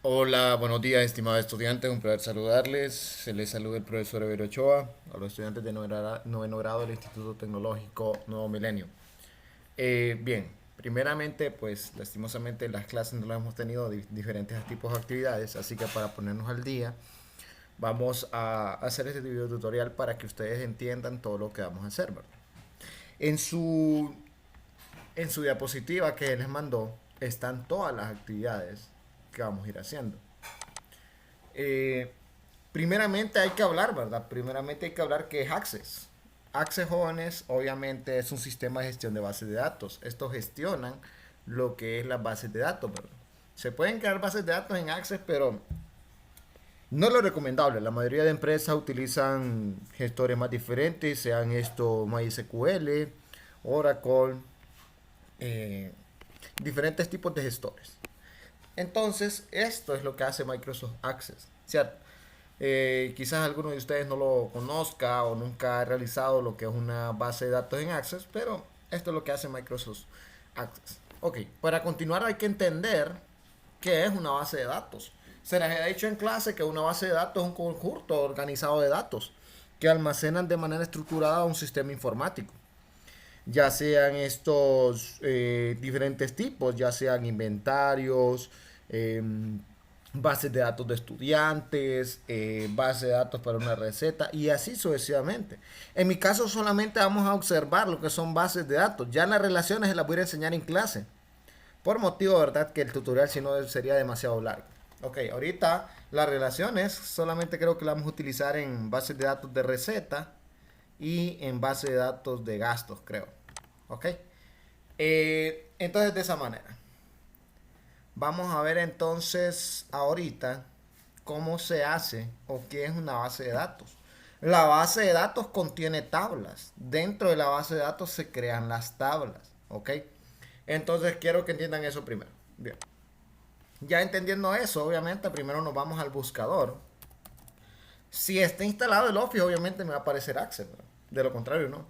Hola, buenos días, estimados estudiantes. Un placer saludarles. Se les saluda el profesor Ever Ochoa, a los estudiantes de noveno grado del Instituto Tecnológico Nuevo Milenio. Bien, primeramente, pues lastimosamente las clases no las hemos tenido diferentes tipos de actividades, así que para ponernos al día, vamos a hacer este video tutorial para que ustedes entiendan todo lo que vamos a hacer, ¿verdad? En su, en su diapositiva que les mandó están todas las actividades que vamos a ir haciendo. Eh, Primeramente hay que hablar, ¿verdad? Primeramente hay que hablar qué es Access. Access, jóvenes, obviamente es un sistema de gestión de bases de datos. Estos gestionan lo que es las bases de datos, ¿verdad? Se pueden crear bases de datos en Access, pero no es lo recomendable. La mayoría de empresas utilizan gestores más diferentes, sean esto MySQL, Oracle, eh, diferentes tipos de gestores. Entonces, esto es lo que hace Microsoft Access, ¿cierto? Quizás alguno de ustedes no lo conozca o nunca ha realizado lo que es una base de datos en Access, pero esto es lo que hace Microsoft Access. Ok, para continuar hay que entender qué es una base de datos. Se les ha dicho en clase que una base de datos es un conjunto organizado de datos que almacenan de manera estructurada un sistema informático, ya sean estos diferentes tipos, ya sean inventarios, eh, bases de datos de estudiantes, base de datos para una receta y así sucesivamente. En mi caso solamente vamos a observar lo que son bases de datos. Ya las relaciones se las voy a enseñar en clase. Por motivo, verdad, que el tutorial si no sería demasiado largo. Ok, ahorita las relaciones solamente creo que las vamos a utilizar en bases de datos de receta y en base de datos de gastos, creo. Ok. Entonces de esa manera. Vamos a ver entonces ahorita cómo se hace o qué es una base de datos. La base de datos contiene tablas. Dentro de la base de datos se crean las tablas. ¿Ok? Entonces quiero que entiendan eso primero. Bien. Ya entendiendo eso, obviamente primero nos vamos al buscador. Si está instalado el Office, obviamente me va a aparecer Access, ¿verdad? De lo contrario, no.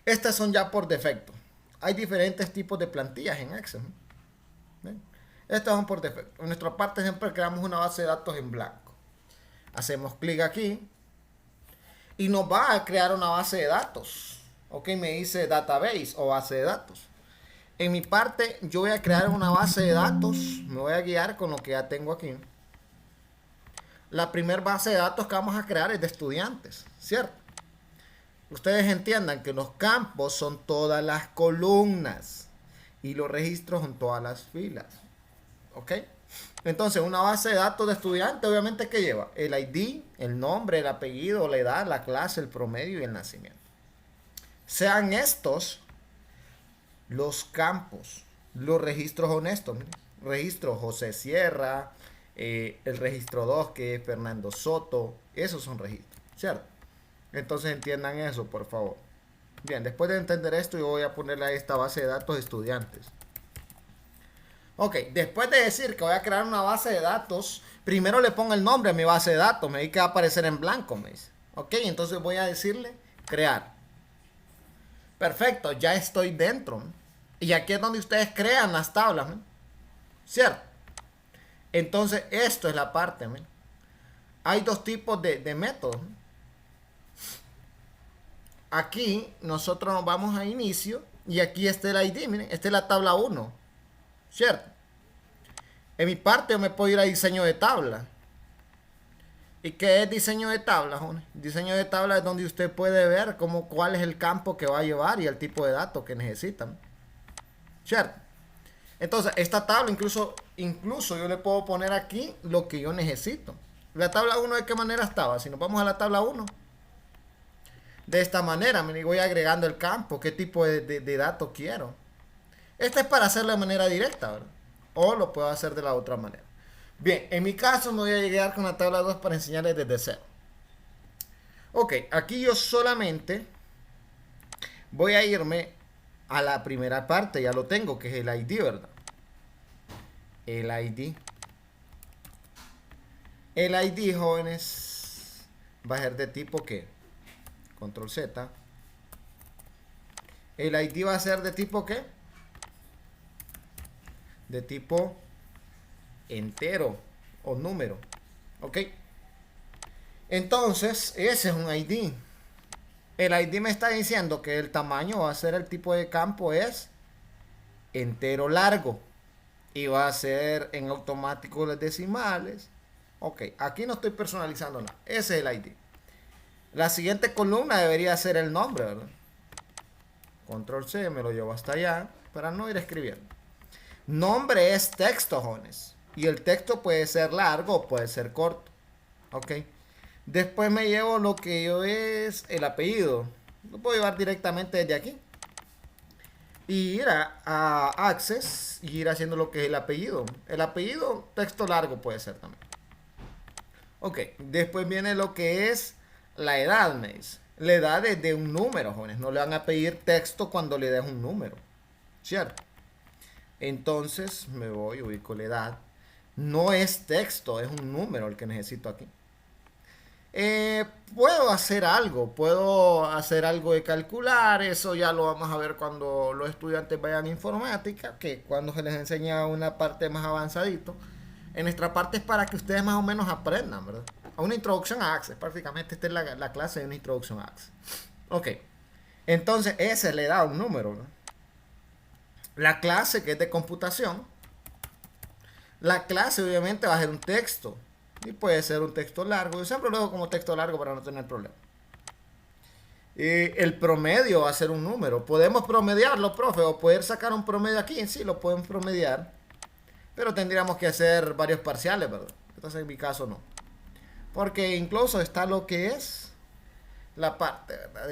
Estas son ya por defecto. Hay diferentes tipos de plantillas en Access, ¿no? ¿Ven? Estas son por defecto. En nuestra parte siempre creamos una base de datos en blanco. Hacemos clic aquí y nos va a crear una base de datos. Ok, me dice database o base de datos. En mi parte yo voy a crear una base de datos. Me voy a guiar con lo que ya tengo aquí. La primera base de datos que vamos a crear es de estudiantes, ¿cierto? Ustedes entiendan que los campos son todas las columnas y los registros son todas las filas. ¿Ok? Entonces, una base de datos de estudiante, obviamente, ¿qué lleva? El ID, el nombre, el apellido, la edad, la clase, el promedio y el nacimiento. Sean estos los campos, los registros honestos. Miren. Registro José Sierra, el registro 2 que es Fernando Soto, esos son registros, ¿cierto? Entonces entiendan eso, por favor. Bien, después de entender esto, yo voy a ponerle a esta base de datos de estudiantes. Ok, después de decir que voy a crear una base de datos, primero le pongo el nombre a mi base de datos. Me dice que va a aparecer en blanco, me dice. Ok, entonces voy a decirle crear. Perfecto, ya estoy dentro. Y aquí es donde ustedes crean las tablas, ¿no? ¿Cierto? Entonces, esto es la parte, ¿no? Hay dos tipos de métodos. Aquí nosotros nos vamos a inicio y aquí está el ID, miren, esta es la tabla uno, ¿cierto? En mi parte yo me puedo ir a diseño de tabla. ¿Y qué es diseño de tabla, Jones? Diseño de tabla es donde usted puede ver cuál es el campo que va a llevar y el tipo de datos que necesitan. ¿Cierto? Entonces, esta tabla incluso yo le puedo poner aquí lo que yo necesito. La tabla uno ¿de qué manera estaba? Si nos vamos a la tabla uno de esta manera, me voy agregando el campo, qué tipo de datos quiero. Esta es para hacerlo de manera directa, ¿verdad? O lo puedo hacer de la otra manera. Bien, en mi caso me voy a llegar con la tabla 2 para enseñarles desde cero. Ok, aquí yo solamente voy a irme a la primera parte, ya lo tengo, que es el ID, ¿verdad? El ID. El ID, jóvenes, va a ser de tipo ¿qué? Control Z. El ID va a ser de tipo ¿qué? De tipo entero o número. ¿Ok? Entonces, ese es un ID. El ID me está diciendo que el tamaño va a ser, el tipo de campo es entero largo. Y va a ser en automático los decimales. Ok, aquí no estoy personalizando nada. Ese es el ID. La siguiente columna debería ser el nombre, ¿verdad? Control C, me lo llevo hasta allá para no ir escribiendo. Nombre es texto, jóvenes. Y el texto puede ser largo o puede ser corto. Ok. Después me llevo lo que yo es el apellido. Lo puedo llevar directamente desde aquí. Y ir a Access y ir haciendo lo que es el apellido. El apellido, texto largo puede ser también. Ok. Después viene lo que es la edad, me dice. La edad es de un número, jóvenes. No le van a pedir texto cuando le des un número. ¿Cierto? Entonces me voy, ubico la edad. No es texto, es un número el que necesito aquí. Puedo hacer algo de calcular. Eso ya lo vamos a ver cuando los estudiantes vayan a informática, que cuando se les enseña una parte más avanzadito. En nuestra parte es para que ustedes más o menos aprendan, ¿verdad? A una introducción a Access. Prácticamente esta es la clase de una introducción a Access. Ok. Entonces ese le da un número, ¿no? La clase que es de computación. La clase obviamente va a ser un texto. Y puede ser un texto largo. Yo siempre lo dejo como texto largo para no tener problema. Y el promedio va a ser un número. Podemos promediarlo, profe, o poder sacar un promedio aquí. Sí, lo pueden promediar. Pero tendríamos que hacer varios parciales, ¿verdad? Entonces en mi caso no. Porque incluso está lo que es la parte, ¿verdad?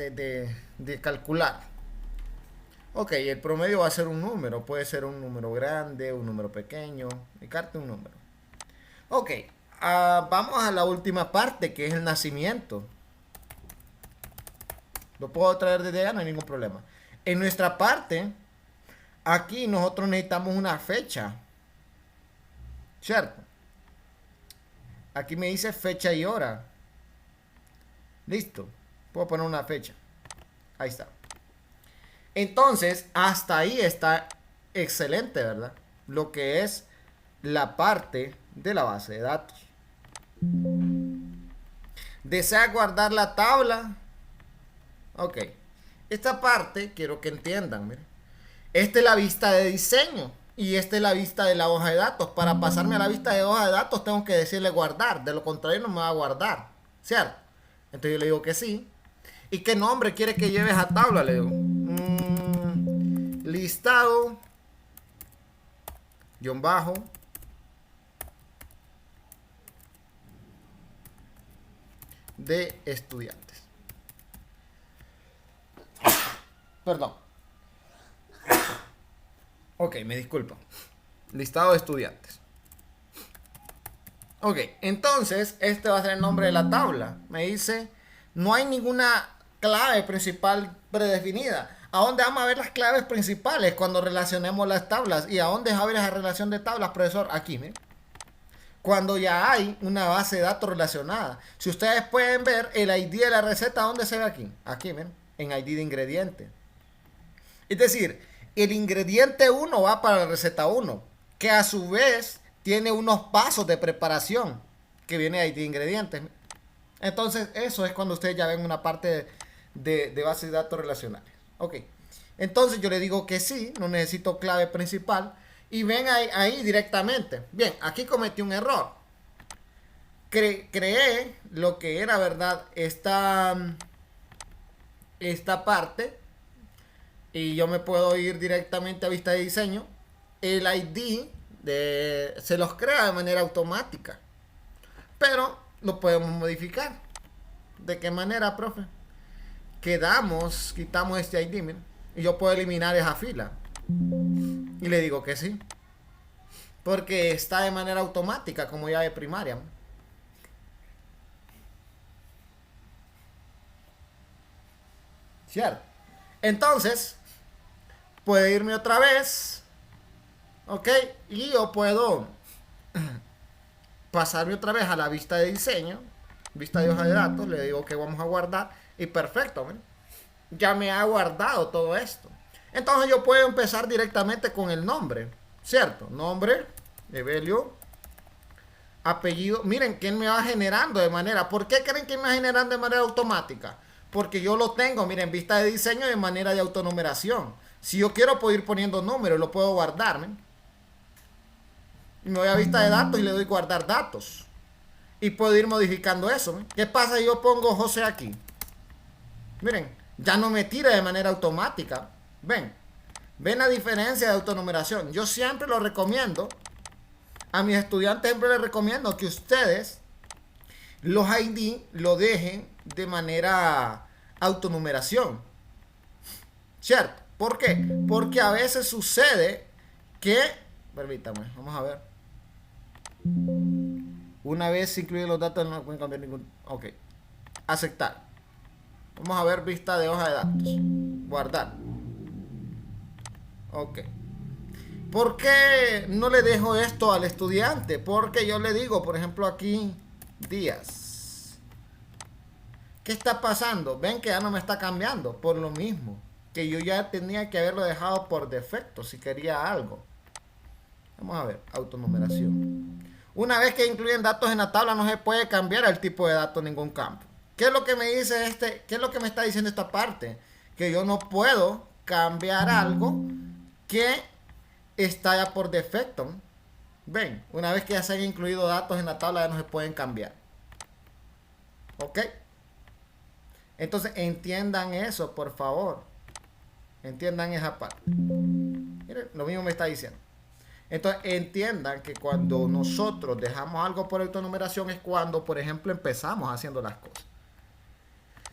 De calcular. Ok, el promedio va a ser un número. Puede ser un número grande, un número pequeño. Ubicarte un número. Ok, vamos a la última parte, que es el nacimiento. Lo puedo traer desde allá, no hay ningún problema. En nuestra parte, aquí nosotros necesitamos una fecha. ¿Cierto? Aquí me dice fecha y hora. Listo. Puedo poner una fecha. Ahí está. Entonces, hasta ahí está excelente, ¿verdad? Lo que es la parte de la base de datos. ¿Desea guardar la tabla? Ok. Esta parte quiero que entiendan, miren. Esta es la vista de diseño. Y esta es la vista de la hoja de datos. Para pasarme a la vista de hoja de datos tengo que decirle guardar. De lo contrario no me va a guardar. ¿Cierto? Entonces yo le digo que sí. ¿Y qué nombre quiere que lleve esa tabla? Le digo. Listado. Guión bajo. De estudiantes. Perdón. Ok, me disculpo. Listado de estudiantes. Ok, entonces este va a ser el nombre de la tabla. Me dice, no hay ninguna clave principal predefinida. ¿A dónde vamos a ver las claves principales cuando relacionemos las tablas? ¿Y a dónde va a ver esa relación de tablas, profesor? Aquí, miren. Cuando ya hay una base de datos relacionada. Si ustedes pueden ver el ID de la receta, ¿dónde se ve aquí? Aquí, miren, en ID de ingrediente. Es decir, el ingrediente 1 va para la receta 1, que a su vez tiene unos pasos de preparación, que viene ahí de ingredientes. Entonces, eso es cuando ustedes ya ven una parte de base de datos relacionales. Ok. Entonces, yo le digo que sí, no necesito clave principal. Y ven ahí directamente. Bien, aquí cometí un error. Creé lo que era, ¿verdad? Esta parte. Y yo me puedo ir directamente a vista de diseño. El ID se los crea de manera automática. Pero lo podemos modificar. ¿De qué manera, profe? Quitamos este ID, miren, y yo puedo eliminar esa fila. Y le digo que sí. Porque está de manera automática, como ya de primaria. ¿Cierto? Entonces, puedo irme otra vez. ¿Ok? Y yo puedo pasarme otra vez a la vista de diseño. Vista de hoja de datos. Le digo que vamos a guardar. Y perfecto, ¿ven? Ya me ha guardado todo esto. Entonces yo puedo empezar directamente con el nombre. ¿Cierto? Nombre, Evelio apellido. Miren, ¿quién me va generando de manera? ¿Por qué creen que me va generando de manera automática? Porque yo lo tengo, miren, vista de diseño de manera de autonumeración. Si yo quiero, puedo ir poniendo números, lo puedo guardar, ¿ven? Y me voy a vista de datos y le doy guardar datos. Y puedo ir modificando eso, ¿ven? ¿Qué pasa si yo pongo José aquí? Miren, ya no me tira de manera automática. Ven, ven la diferencia de autonumeración. Yo siempre lo recomiendo. A mis estudiantes siempre les recomiendo que ustedes los ID lo dejen de manera autonumeración. ¿Cierto? ¿Por qué? Porque a veces sucede que... Permítame, vamos a ver. Una vez incluidos los datos no pueden cambiar ningún... Ok. Aceptar. Vamos a ver vista de hoja de datos. Guardar. Ok. ¿Por qué no le dejo esto al estudiante? Porque yo le digo, por ejemplo, aquí, días. ¿Qué está pasando? Ven que ya no me está cambiando. Por lo mismo. Que yo ya tenía que haberlo dejado por defecto si quería algo. Vamos a ver. Autonumeración. Una vez que incluyen datos en la tabla no se puede cambiar el tipo de datos en ningún campo. ¿Qué es lo que me dice qué es lo que me está diciendo esta parte? Que yo no puedo cambiar algo que está ya por defecto. Ven, una vez que ya se han incluido datos en la tabla ya no se pueden cambiar. ¿Ok? Entonces entiendan eso, por favor. Entiendan esa parte. Miren, lo mismo me está diciendo. Entonces entiendan que cuando nosotros dejamos algo por autonumeración es cuando, por ejemplo, empezamos haciendo las cosas.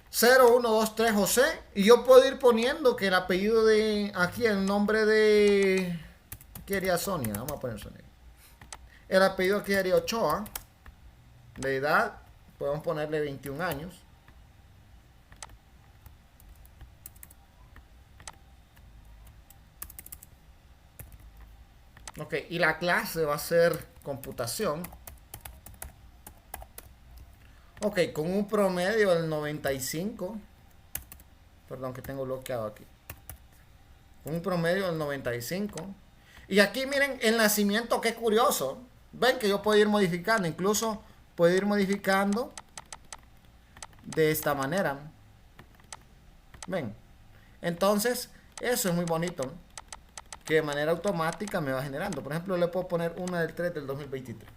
0, 1, 2, 3, José. Y yo puedo ir poniendo que el apellido de... Aquí el nombre de... ¿Qué haría Sonia? Vamos a poner Sonia. El apellido aquí haría Ochoa. De edad, podemos ponerle 21 años. Ok, y la clase va a ser computación. Ok, con un promedio del 95. Perdón, que tengo bloqueado aquí. Con un promedio del 95. Y aquí miren el nacimiento, qué curioso. Ven que yo puedo ir modificando. Incluso puedo ir modificando de esta manera. Ven. Entonces, eso es muy bonito. Que de manera automática me va generando. Por ejemplo, le puedo poner 1 del 3 del 2023.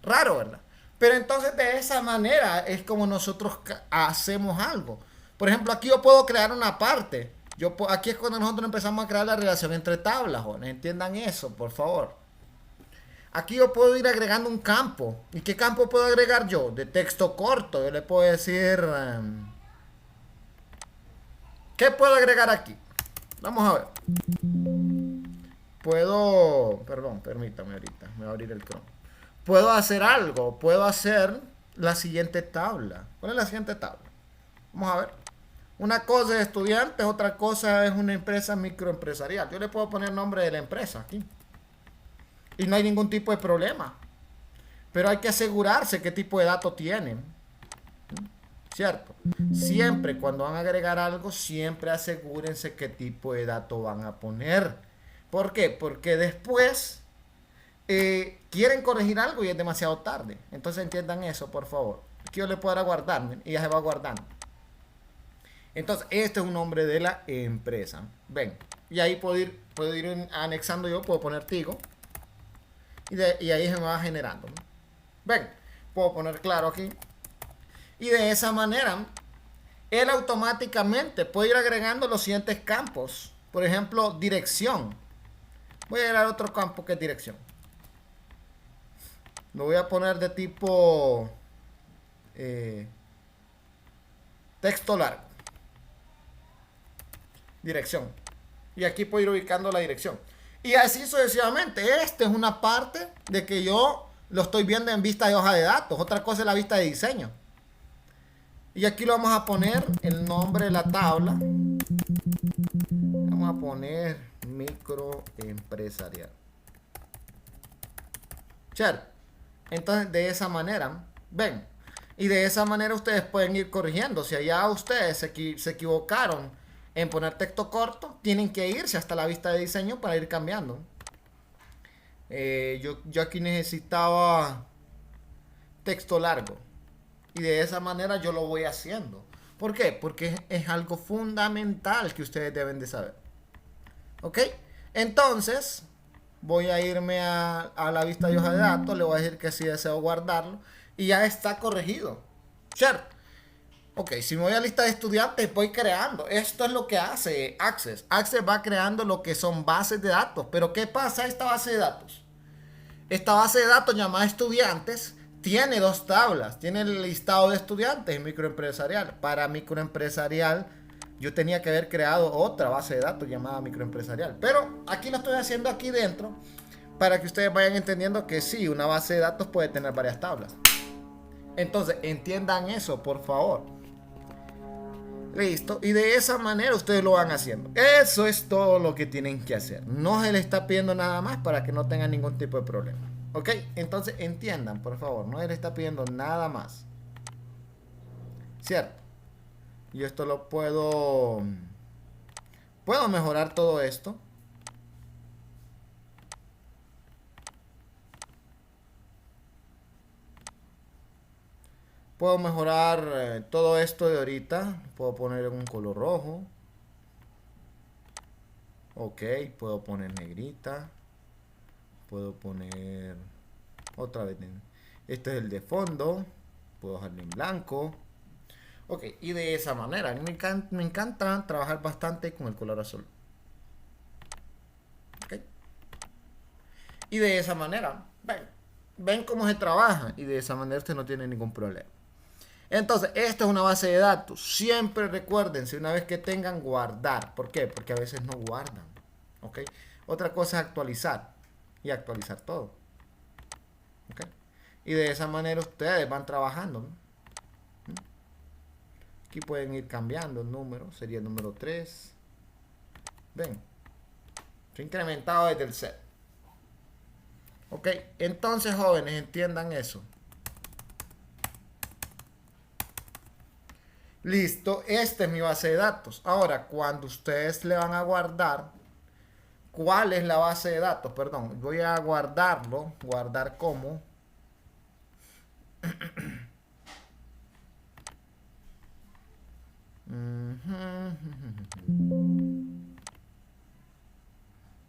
Raro, ¿verdad? Pero entonces de esa manera es como nosotros hacemos algo. Por ejemplo, aquí yo puedo crear una parte. Aquí es cuando nosotros empezamos a crear la relación entre tablas, jóvenes. Entiendan eso, por favor. Aquí yo puedo ir agregando un campo. ¿Y qué campo puedo agregar yo? De texto corto. Yo le puedo decir... ¿qué puedo agregar aquí? Vamos a ver. Puedo... Perdón, permítame ahorita. Me va a abrir el Chrome. Puedo hacer algo. Puedo hacer la siguiente tabla. ¿Cuál es la siguiente tabla? Vamos a ver. Una cosa es estudiantes, otra cosa es una empresa microempresarial. Yo le puedo poner nombre de la empresa aquí. Y no hay ningún tipo de problema. Pero hay que asegurarse qué tipo de datos tienen. ¿Cierto? Siempre cuando van a agregar algo, siempre asegúrense qué tipo de datos van a poner. ¿Por qué? Porque después quieren corregir algo y es demasiado tarde. Entonces entiendan eso, por favor. Aquí yo le puedo dar a guardar y ya se va guardando. Entonces, este es un nombre de la empresa. Ven. Y ahí puedo ir anexando yo, puedo poner Tigo. Y ahí se me va generando. Ven. Puedo poner claro aquí. Y de esa manera, él automáticamente puede ir agregando los siguientes campos. Por ejemplo, dirección. Voy a agregar otro campo que es dirección. Lo voy a poner de tipo texto largo. Dirección. Y aquí puedo ir ubicando la dirección. Y así sucesivamente. Esta es una parte de que yo lo estoy viendo en vista de hoja de datos. Otra cosa es la vista de diseño. Y aquí lo vamos a poner el nombre de la tabla. Vamos a poner microempresarial. ¿Cierto? Entonces de esa manera, ven. Y de esa manera ustedes pueden ir corrigiendo. Si allá ustedes se equivocaron en poner texto corto, tienen que irse hasta la vista de diseño para ir cambiando. Yo aquí necesitaba texto largo. Y de esa manera yo lo voy haciendo. ¿Por qué? Porque es algo fundamental que ustedes deben de saber. ¿Ok? Entonces, voy a irme a la vista de hoja de datos. Le voy a decir que si deseo guardarlo. Y ya está corregido. ¿Cierto? Ok, si me voy a lista de estudiantes, voy creando. Esto es lo que hace Access. Access va creando lo que son bases de datos. Pero ¿qué pasa a esta base de datos? Esta base de datos llamada estudiantes tiene dos tablas. Tiene el listado de estudiantes y microempresarial. Para microempresarial yo tenía que haber creado otra base de datos llamada microempresarial. Pero aquí lo estoy haciendo aquí dentro para que ustedes vayan entendiendo que sí, una base de datos puede tener varias tablas. Entonces, entiendan eso, por favor. Listo. Y de esa manera ustedes lo van haciendo. Eso es todo lo que tienen que hacer. No se les está pidiendo nada más para que no tengan ningún tipo de problema. ¿Ok? Entonces entiendan, por favor. No se les está pidiendo nada más. ¿Cierto? Y esto lo puedo... Puedo mejorar todo esto. Puedo mejorar todo esto de ahorita. Puedo poner un color rojo. Ok, puedo poner negrita. Puedo poner otra vez. Este es el de fondo. Puedo dejarlo en blanco. Ok, y de esa manera. Me encanta trabajar bastante con el color azul. Ok. Y de esa manera. Ven cómo se trabaja. Y de esa manera usted no tiene ningún problema. Entonces, esta es una base de datos. Siempre recuérdense, una vez que tengan, guardar. ¿Por qué? Porque a veces no guardan. ¿Ok? Otra cosa es actualizar. Y actualizar todo. ¿Ok? Y de esa manera ustedes van trabajando, ¿no? Aquí pueden ir cambiando el número. Sería el número 3. Ven. Se ha incrementado desde el set. ¿Ok? Entonces, jóvenes, entiendan eso. Listo, esta es mi base de datos. Ahora, cuando ustedes le van a guardar, ¿cuál es la base de datos? Perdón, voy a guardarlo. Guardar como.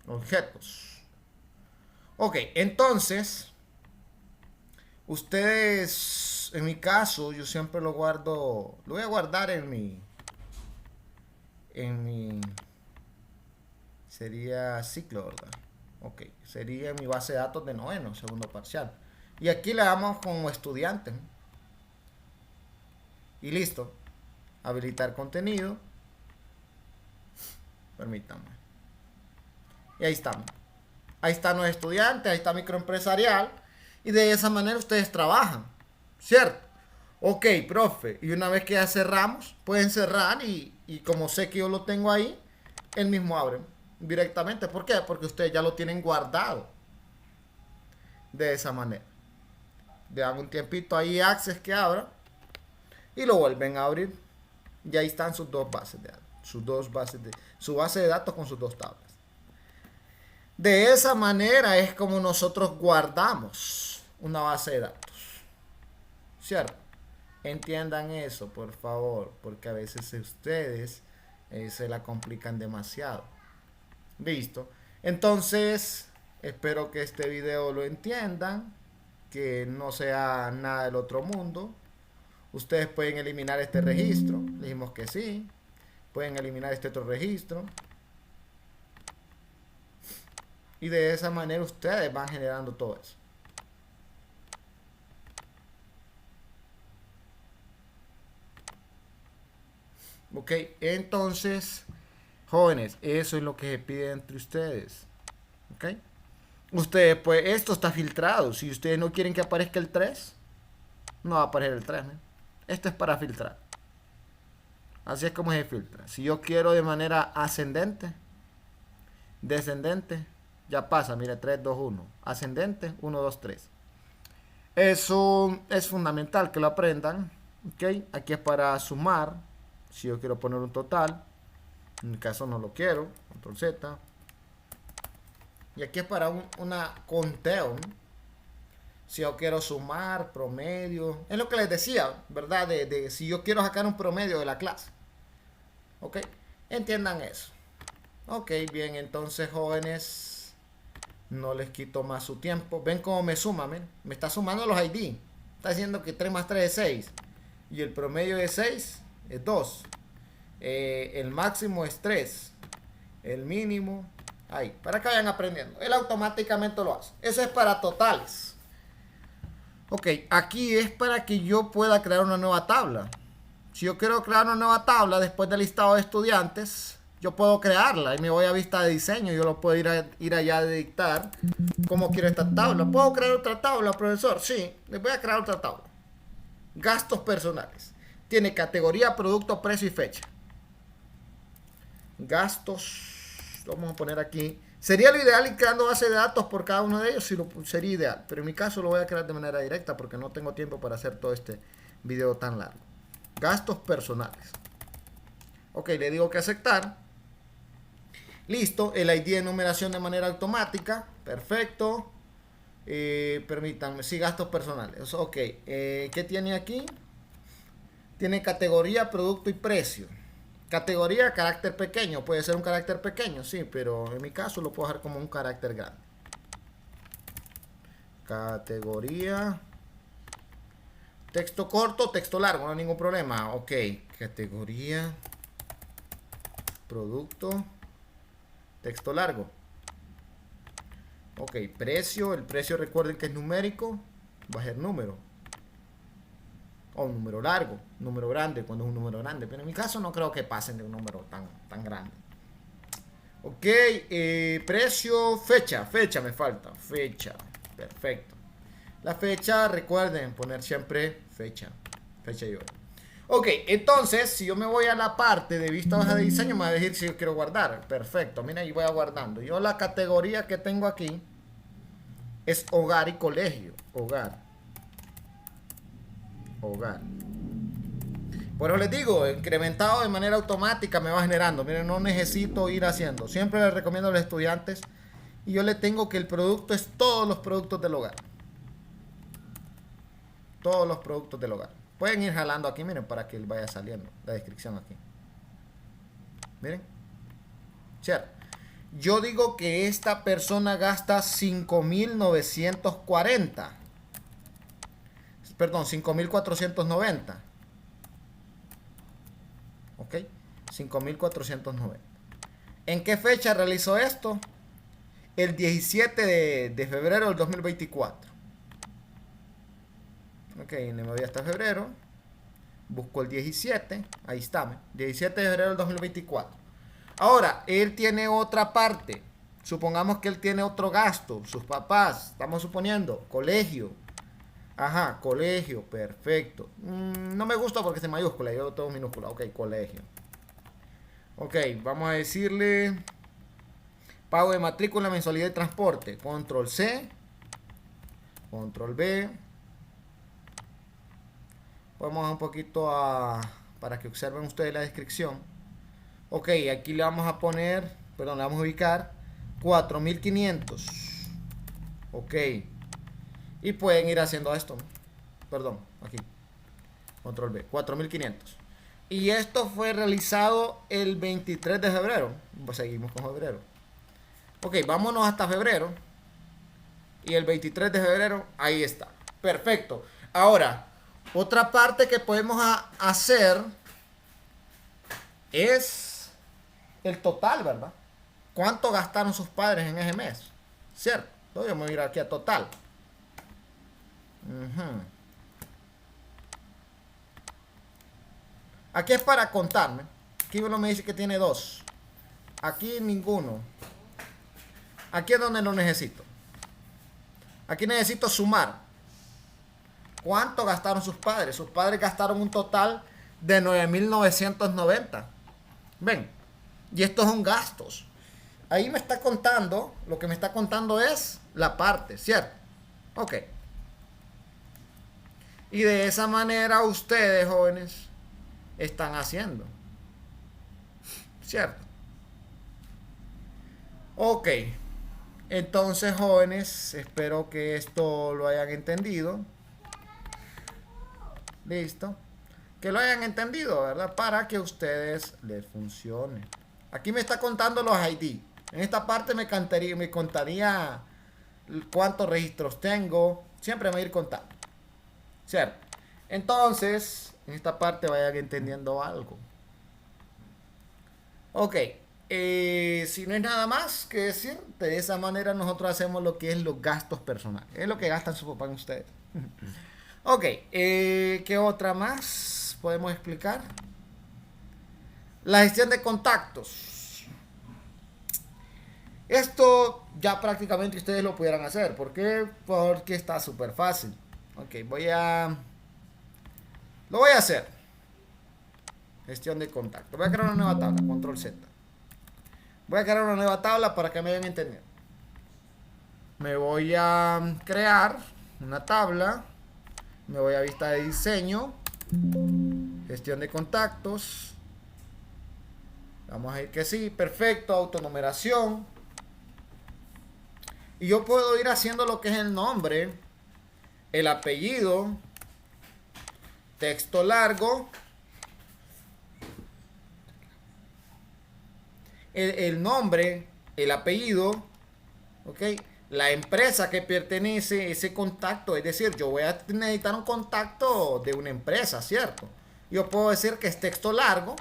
Objetos. Ok, entonces, ustedes, en mi caso, yo siempre lo guardo, lo voy a guardar en mi, sería ciclo, ¿verdad? Ok, sería mi base de datos de noveno, segundo parcial. Y aquí le damos como estudiante. Y listo. Habilitar contenido. Permítanme. Y ahí estamos. Ahí están los estudiantes, ahí está microempresarial. Y de esa manera ustedes trabajan. ¿Cierto? Ok, profe. Y una vez que ya cerramos, pueden cerrar y como sé que yo lo tengo ahí, él mismo abre directamente. ¿Por qué? Porque ustedes ya lo tienen guardado. De esa manera. Le dan un tiempito ahí Access que abra. Y lo vuelven a abrir. Y ahí están sus dos bases de datos. Su base de datos con sus dos tablas. De esa manera es como nosotros guardamos una base de datos. ¿Cierto? Entiendan eso, por favor, porque a veces ustedes se la complican demasiado. Listo. Entonces, espero que este video lo entiendan, que no sea nada del otro mundo. Ustedes pueden eliminar este registro. Le dijimos que sí. Pueden eliminar este otro registro. Y de esa manera ustedes van generando todo eso. Ok, entonces, jóvenes, eso es lo que se pide entre ustedes. Ok. Ustedes, pues, esto está filtrado. Si ustedes no quieren que aparezca el 3, no va a aparecer el 3, ¿no? Esto es para filtrar. Así es como se filtra. Si yo quiero de manera ascendente, descendente, ya pasa, mire, 3, 2, 1. Ascendente, 1, 2, 3. Eso es fundamental que lo aprendan. ¿Ok? Aquí es para sumar. Si yo quiero poner un total, en mi caso no lo quiero, control Z. Y aquí es para una conteo. Si yo quiero sumar, promedio. Es lo que les decía, ¿verdad? De si yo quiero sacar un promedio de la clase. ¿Ok? Entiendan eso. Ok, bien, entonces jóvenes, no les quito más su tiempo. Ven cómo me suma, miren. Me está sumando los ID. Está diciendo que 3 más 3 es 6. Y el promedio de 6 es 2. El máximo es 3. El mínimo, ahí, para que vayan aprendiendo. Él automáticamente lo hace. Eso es para totales. Ok, aquí es para que yo pueda crear una nueva tabla. Si yo quiero crear una nueva tabla después del listado de estudiantes, yo puedo crearla y me voy a vista de diseño. Yo lo puedo ir allá a dictar cómo quiero esta tabla. ¿Puedo crear otra tabla, profesor? Sí, les voy a crear otra tabla. Gastos personales. Tiene categoría, producto, precio y fecha. Gastos, vamos a poner aquí. Sería lo ideal ir creando base de datos por cada uno de ellos, si sería ideal. Pero en mi caso lo voy a crear de manera directa porque no tengo tiempo para hacer todo este video tan largo. Gastos personales. Ok, le digo que aceptar. Listo, el ID de numeración de manera automática. Perfecto. Permítanme, sí, gastos personales. Ok, ¿qué tiene aquí? Tiene categoría, producto y precio. Categoría, carácter pequeño. Puede ser un carácter pequeño, sí, pero en mi caso lo puedo dejar como un carácter grande. Categoría. Texto corto, texto largo, no hay ningún problema. Ok, categoría. Producto. Texto largo. Ok, precio. El precio recuerden que es numérico. Va a ser número. O un número largo, un número grande cuando es un número grande. Pero en mi caso no creo que pasen de un número tan grande. Ok, precio, fecha me falta. Fecha, perfecto. La fecha, recuerden poner siempre fecha y hora. Ok, entonces si yo me voy a la parte de vista hoja de diseño, me va a decir si yo quiero guardar. Perfecto, mira, ahí voy guardando. Yo la categoría que tengo aquí es hogar y colegio. Hogar. Por eso les digo, incrementado de manera automática me va generando. Miren, no necesito ir haciendo. Siempre les recomiendo a los estudiantes. Y yo les tengo que el producto es todos los productos del hogar. Todos los productos del hogar. Pueden ir jalando aquí, miren, para que vaya saliendo la descripción aquí. Miren. ¿Cierto? Yo digo que esta persona gasta 5.940. Perdón, 5.490. Ok, 5.490. ¿En qué fecha realizó esto? El 17 de febrero del 2024. Ok, me voy hasta febrero. Busco el 17. Ahí está, 17 de febrero del 2024. Ahora, él tiene otra parte. Supongamos que él tiene otro gasto. Sus papás, estamos suponiendo, colegio. Ajá, colegio, perfecto. No me gusta porque es en mayúscula, yo todo minúscula. Ok, colegio. Ok, vamos a decirle pago de matrícula, mensualidad de transporte. Control C, Control B. Vamos un poquito para que observen ustedes la descripción. Ok, aquí le vamos a poner, perdón, le vamos a ubicar 4.500. Ok. Y pueden ir haciendo esto. Perdón, aquí. Control B. 4.500. Y esto fue realizado el 23 de febrero. Pues seguimos con febrero. Ok, vámonos hasta febrero. Y el 23 de febrero, ahí está. Perfecto. Ahora, otra parte que podemos hacer es el total, ¿verdad? ¿Cuánto gastaron sus padres en ese mes? ¿Cierto? Entonces vamos a ir aquí a total. Aquí es para contarme. Aquí uno me dice que tiene 2. Aquí ninguno. Aquí es donde no necesito. Aquí necesito sumar. ¿Cuánto gastaron sus padres? Sus padres gastaron un total de 9.990. Ven. Y estos son gastos. Ahí me está contando. Lo que me está contando es la parte, ¿cierto? Ok. Y de esa manera ustedes, jóvenes, están haciendo. ¿Cierto? Ok. Entonces, jóvenes, espero que esto lo hayan entendido. Listo. Que lo hayan entendido, ¿verdad? Para que a ustedes les funcione. Aquí me está contando los ID. En esta parte me contaría cuántos registros tengo. Siempre me va a ir contando. ¿Cierto? Entonces, en esta parte vayan entendiendo algo. Ok. Si no es nada más que decir, de esa manera nosotros hacemos lo que es los gastos personales. Es lo que gastan su papá en ustedes. Ok. ¿Qué otra más podemos explicar? La gestión de contactos. Esto ya prácticamente ustedes lo pudieran hacer. ¿Por qué? Porque está súper fácil. Ok, lo voy a hacer. Gestión de contacto. Voy a crear una nueva tabla. Control Z. Voy a crear una nueva tabla para que me vayan entendiendo. Me voy a crear una tabla. Me voy a vista de diseño. Gestión de contactos. Vamos a ir que sí. Perfecto. Autonumeración. Y yo puedo ir haciendo lo que es el nombre, el apellido, texto largo, el nombre, el apellido, ¿ok? La empresa que pertenece ese contacto, es decir, yo voy a necesitar un contacto de una empresa, ¿cierto? Yo puedo decir que es texto largo.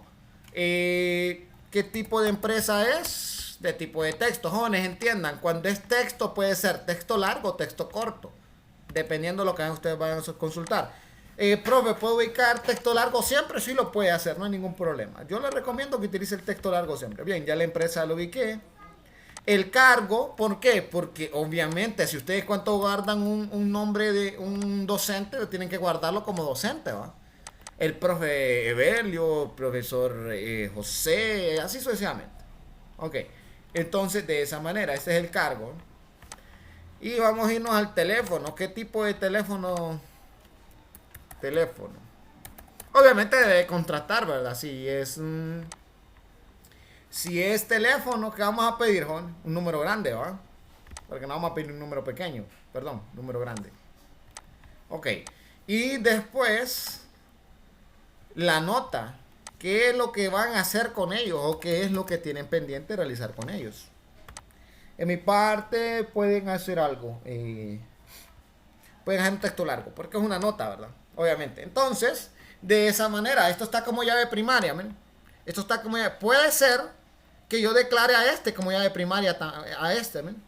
¿Qué tipo de empresa es? De tipo de texto, jóvenes, entiendan, cuando es texto puede ser texto largo o texto corto, dependiendo de lo que ustedes vayan a consultar. Profe, ¿puedo ubicar texto largo siempre? Sí lo puede hacer, no hay ningún problema. Yo le recomiendo que utilice el texto largo siempre. Bien, ya la empresa lo ubiqué. El cargo, ¿por qué? Porque obviamente si ustedes cuando guardan un nombre de un docente, tienen que guardarlo como docente, ¿va? El profe Evelio, profesor José, así sucesivamente. Ok, entonces de esa manera, ese es el cargo. Y vamos a irnos al teléfono. ¿Qué tipo de teléfono? Teléfono. Obviamente debe contratar, ¿verdad? Si es teléfono, ¿qué vamos a pedir, Juan? Un número grande, ¿va? Porque no vamos a pedir un número pequeño. Perdón, número grande. Ok. Y después, la nota. ¿Qué es lo que van a hacer con ellos? ¿O qué es lo que tienen pendiente de realizar con ellos? En mi parte, pueden hacer algo. Pueden hacer un texto largo, porque es una nota, ¿verdad? Obviamente. Entonces, de esa manera, esto está como llave primaria, ¿men? Esto está como llave. Puede ser que yo declare a este como llave primaria a este, ¿men?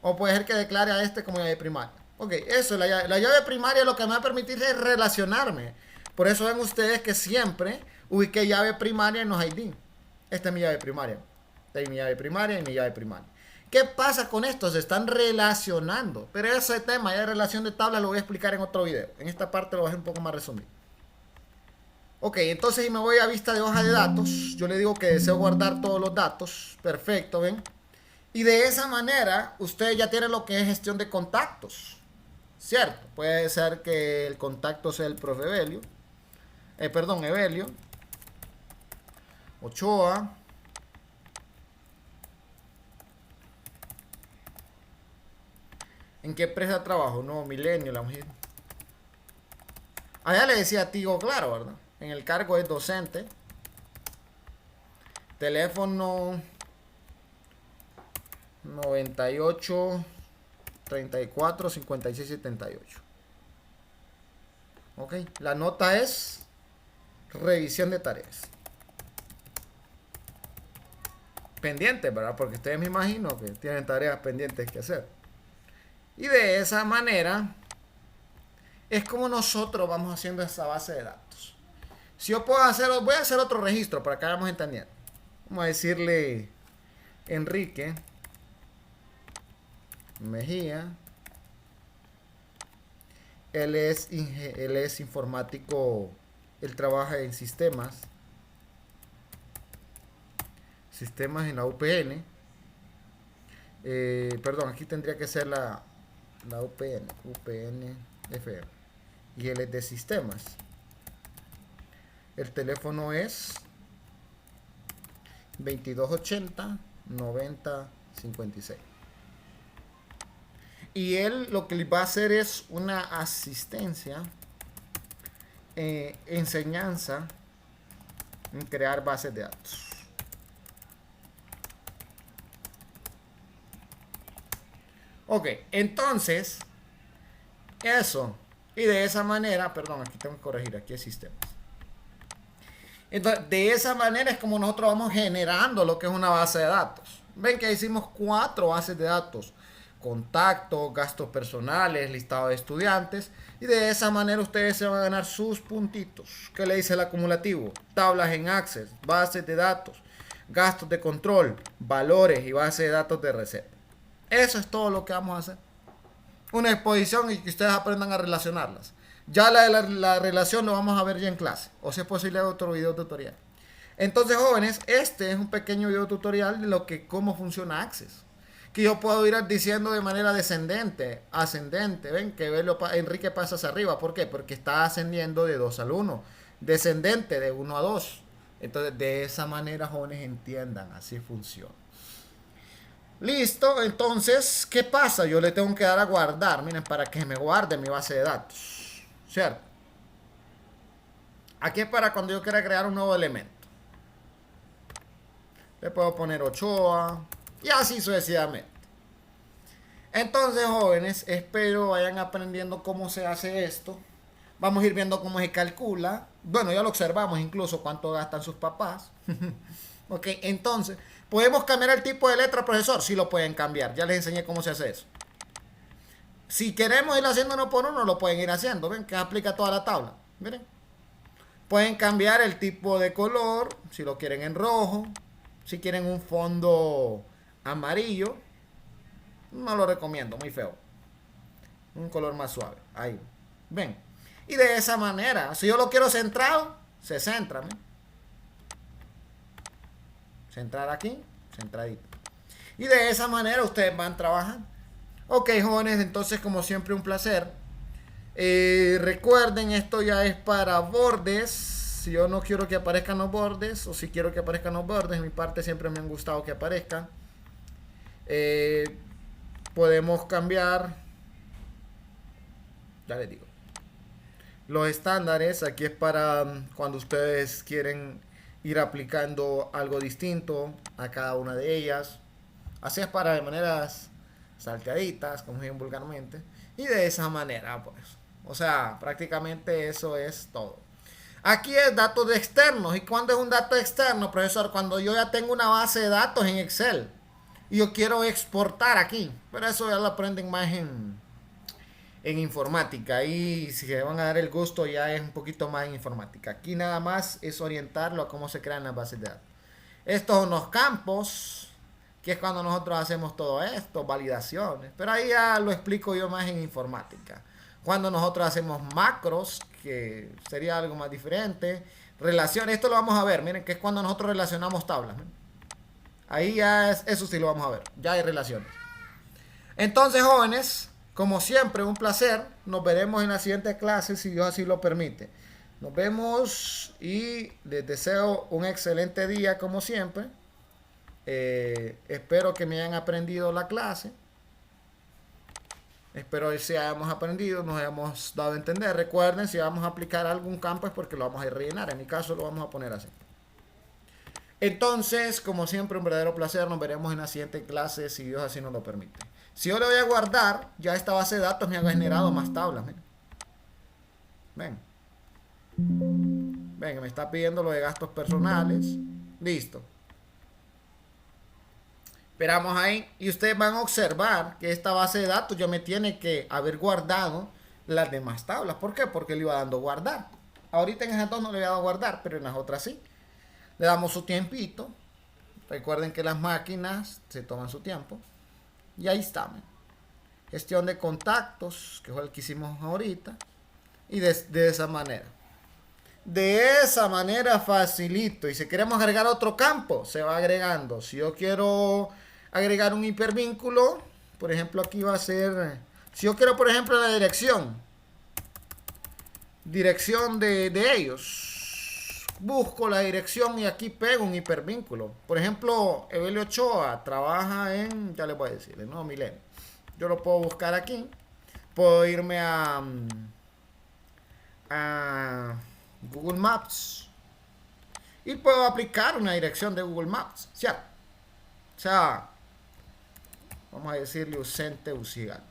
O puede ser que declare a este como llave primaria. Ok, eso, la llave primaria lo que me va a permitir es relacionarme. Por eso ven ustedes que siempre ubiqué llave primaria en los ID. Esta es mi llave primaria. Esta es mi llave primaria y mi llave primaria. ¿Qué pasa con esto? Se están relacionando. Pero ese tema ya de relación de tablas lo voy a explicar en otro video. En esta parte lo voy a hacer un poco más resumido. Ok, entonces si me voy a vista de hoja de datos, yo le digo que deseo guardar todos los datos. Perfecto, ¿ven? Y de esa manera, usted ya tiene lo que es gestión de contactos. ¿Cierto? Puede ser que el contacto sea el profe Evelio. Evelio. Ochoa. ¿En qué empresa trabajo? No, Milenio, la mujer. Allá le decía Tigo, claro, ¿verdad? En el cargo es docente. Teléfono 98 34 56 78. Ok, la nota es revisión de tareas. Pendientes, ¿verdad? Porque ustedes me imagino que tienen tareas pendientes que hacer. Y de esa manera es como nosotros vamos haciendo esa base de datos. Si yo puedo hacer, voy a hacer otro registro para que vayamos entendiendo. Vamos a decirle Enrique Mejía. Él es informático, él trabaja en sistemas en la UPN. Perdón, aquí tendría que ser la UPN FM. Y él es de sistemas. El teléfono es 2280 90 56. Y él lo que le va a hacer es una asistencia, enseñanza en crear bases de datos. Ok, entonces, eso. Y de esa manera, perdón, aquí tengo que corregir, aquí el sistema. Entonces, de esa manera es como nosotros vamos generando lo que es una base de datos. Ven que hicimos 4 bases de datos. Contactos, gastos personales, listado de estudiantes. Y de esa manera ustedes se van a ganar sus puntitos. ¿Qué le dice el acumulativo? Tablas en Access, bases de datos, gastos de control, valores y bases de datos de receta. Eso es todo lo que vamos a hacer. Una exposición y que ustedes aprendan a relacionarlas. Ya la relación lo vamos a ver ya en clase. O si es posible otro video tutorial. Entonces, jóvenes, este es un pequeño video tutorial de cómo funciona Access. Que yo puedo ir diciendo de manera descendente, ascendente. Ven que Enrique pasa hacia arriba. ¿Por qué? Porque está ascendiendo de 2 al 1. Descendente de 1 a 2. Entonces, de esa manera, jóvenes, entiendan. Así funciona. Listo, entonces, ¿qué pasa? Yo le tengo que dar a guardar, miren, para que me guarde mi base de datos, ¿cierto? Aquí es para cuando yo quiera crear un nuevo elemento. Le puedo poner Ochoa y así sucesivamente. Entonces, jóvenes, espero vayan aprendiendo cómo se hace esto. Vamos a ir viendo cómo se calcula. Bueno, ya lo observamos incluso cuánto gastan sus papás. Ok, entonces, ¿podemos cambiar el tipo de letra, profesor? Sí lo pueden cambiar. Ya les enseñé cómo se hace eso. Si queremos ir haciendo uno por uno, lo pueden ir haciendo. Ven que aplica toda la tabla. Miren. Pueden cambiar el tipo de color. Si lo quieren en rojo. Si quieren un fondo amarillo. No lo recomiendo, muy feo. Un color más suave. Ahí. Ven. Y de esa manera, si yo lo quiero centrado, se centra. ¿Ven? Centrar aquí, centradito. Y de esa manera ustedes van trabajando. Ok, jóvenes, entonces como siempre un placer. Recuerden, esto ya es para bordes. Si yo no quiero que aparezcan los bordes, o si quiero que aparezcan los bordes, mi parte siempre me han gustado que aparezcan. Podemos cambiar, ya les digo, los estándares. Aquí es para cuando ustedes quieren ir aplicando algo distinto a cada una de ellas. Así es para de maneras salteaditas, como dicen vulgarmente. Y de esa manera, pues. O sea, prácticamente eso es todo. Aquí es datos de externos. ¿Y cuándo es un dato externo, profesor? Cuando yo ya tengo una base de datos en Excel. Y yo quiero exportar aquí. Pero eso ya lo aprenden más en informática. Y si se van a dar el gusto ya es un poquito más en informática. Aquí nada más es orientarlo a cómo se crean las bases de datos. Estos son los campos, que es cuando nosotros hacemos todo esto, validaciones. Pero ahí ya lo explico yo más en informática. Cuando nosotros hacemos macros, que sería algo más diferente. Relaciones, esto lo vamos a ver, miren, que es cuando nosotros relacionamos tablas. Ahí ya es, eso sí lo vamos a ver, ya hay relaciones. Entonces, jóvenes, como siempre, un placer. Nos veremos en la siguiente clase, si Dios así lo permite. Nos vemos y les deseo un excelente día, como siempre. Espero que me hayan aprendido la clase. Espero que si hayamos aprendido, nos hayamos dado a entender. Recuerden, si vamos a aplicar algún campo es porque lo vamos a rellenar. En mi caso lo vamos a poner así. Entonces, como siempre, un verdadero placer. Nos veremos en la siguiente clase, si Dios así nos lo permite. Si yo le voy a guardar, ya esta base de datos me ha generado más tablas. Ven. Ven, me está pidiendo lo de gastos personales. Listo. Esperamos ahí. Y ustedes van a observar que esta base de datos ya me tiene que haber guardado las demás tablas. ¿Por qué? Porque le iba dando guardar. Ahorita en esas dos no le voy a dar guardar, pero en las otras sí. Le damos su tiempito. Recuerden que las máquinas se toman su tiempo. Y ahí está. Gestión de contactos, que fue el que hicimos ahorita. Y de esa manera. De esa manera facilito. Y si queremos agregar otro campo, se va agregando. Si yo quiero agregar un hipervínculo, por ejemplo, aquí va a ser, si yo quiero, por ejemplo, la dirección de ellos, busco la dirección y aquí pego un hipervínculo. Por ejemplo, Evelio Ochoa trabaja en, ya les voy a decir, en Nuevo Milenio. Yo lo puedo buscar aquí. Puedo irme a Google Maps y puedo aplicar una dirección de Google Maps, ¿cierto? O sea, vamos a decirle Ausente Ucigalpa.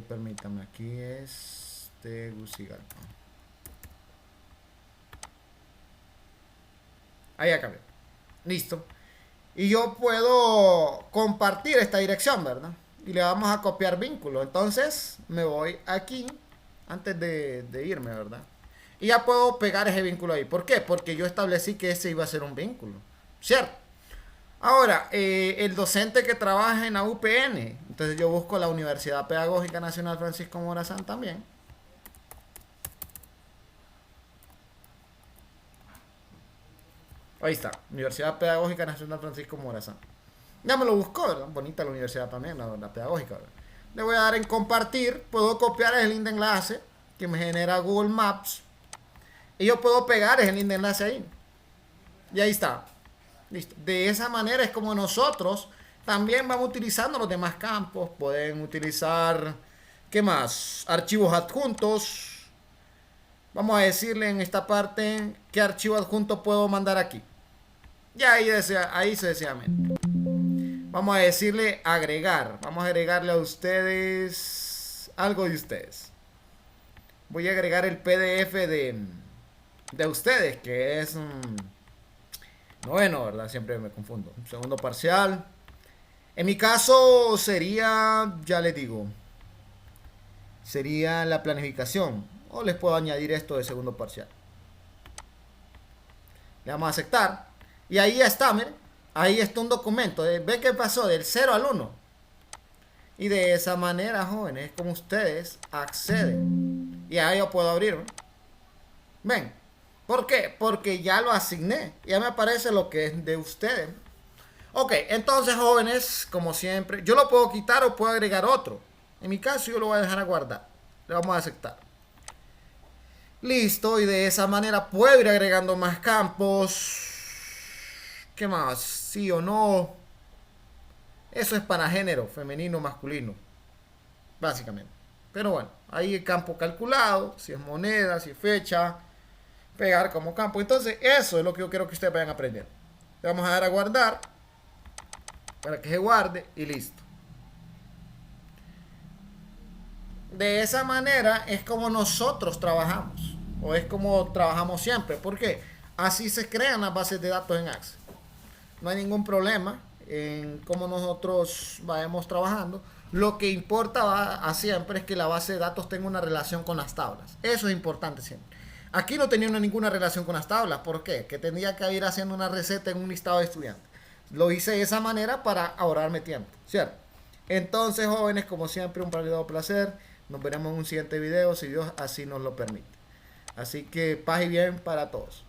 Permítame, aquí es Tegucigalpa. Ahí acabé. Listo. Y yo puedo compartir esta dirección, ¿verdad? Y le vamos a copiar vínculo. Entonces me voy aquí antes de irme, ¿verdad? Y ya puedo pegar ese vínculo ahí. ¿Por qué? Porque yo establecí que ese iba a ser un vínculo. ¿Cierto? Ahora, el docente que trabaja en la UPN, entonces yo busco la Universidad Pedagógica Nacional Francisco Morazán también. Ahí está, Universidad Pedagógica Nacional Francisco Morazán. Ya me lo buscó, ¿verdad? Bonita la universidad también, la pedagógica, ¿verdad? Le voy a dar en compartir, puedo copiar el link de enlace que me genera Google Maps y yo puedo pegar el link de enlace ahí. Y ahí está. Listo. De esa manera es como nosotros también vamos utilizando los demás campos. Pueden utilizar, ¿qué más? Archivos adjuntos. Vamos a decirle en esta parte qué archivo adjunto puedo mandar aquí. Y ahí sucesivamente. Vamos a decirle agregar. Vamos a agregarle a ustedes algo de ustedes. Voy a agregar el PDF de ustedes, que es noveno, ¿verdad? Siempre me confundo. Segundo parcial. En mi caso sería, ya les digo, sería la planificación. O les puedo añadir esto de segundo parcial. Le damos a aceptar. Y ahí está, miren. Ahí está un documento. ¿Ve qué pasó? Del 0 al 1. Y de esa manera, jóvenes, es como ustedes acceden. Y ahí yo puedo abrir. ¿Ven? ¿Por qué? Porque ya lo asigné. Ya me aparece lo que es de ustedes. Ok, entonces, jóvenes, como siempre, yo lo puedo quitar o puedo agregar otro. En mi caso, yo lo voy a dejar a guardar. Le vamos a aceptar. Listo, y de esa manera puedo ir agregando más campos. ¿Qué más? ¿Sí o no? Eso es para género, femenino, masculino. Básicamente. Pero bueno, ahí el campo calculado, si es moneda, si es fecha, pegar como campo. Entonces, eso es lo que yo quiero que ustedes vayan a aprender. Le vamos a dar a guardar para que se guarde y listo. De esa manera es como nosotros trabajamos, o es como trabajamos siempre. ¿Por qué? Así se crean las bases de datos en Access. No hay ningún problema en cómo nosotros vayamos trabajando. Lo que importa a siempre es que la base de datos tenga una relación con las tablas. Eso es importante siempre. Aquí no tenía ninguna relación con las tablas. ¿Por qué? Que tendría que ir haciendo una receta en un listado de estudiantes. Lo hice de esa manera para ahorrarme tiempo, ¿cierto? Entonces, jóvenes, como siempre, un verdadero placer. Nos veremos en un siguiente video, si Dios así nos lo permite. Así que paz y bien para todos.